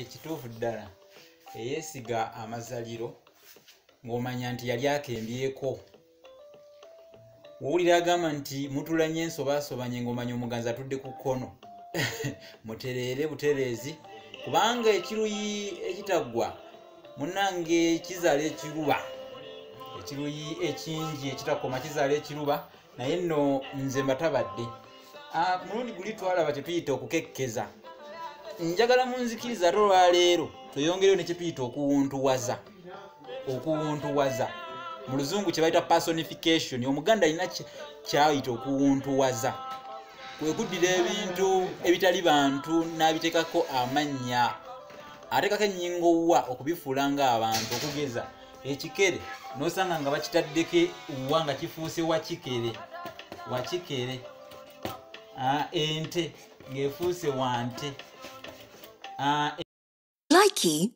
ekituufu ddala eyeesiga amazaliro ng'omanya nti yali akembyeko. Wowulira agamba nti mutulanye ensobasobanye ng'omanya omuganzi atudde ku kkono. Mutereere butereezi kubanga ekiruyi ekitaggwa munnange kizaala ekiruba. Ekiruyi ekingi ekitakoma kizaala ekiruba, naye nno nze mbatabadde. Mulundi guli twalaba kyetuyita okukekkeza. Njagala munzikiriza ate olwaleero tweyongereyo ne kyetuyita okuwuntuwaza. Okuwuntuwaza mu luzungu kye bayita personification. Omuganda alina kyayita okuwuntuwaza. Kwe kuddira ebintu ebitali bantu n'abiteekako amannya, ateekako ennyingo wa okubifuula ng'abantu. Okugeza ekikere n'osanga nga bakitaddeko wa nga kifuuse wakikere. Ente ng'efuuse wante. Likey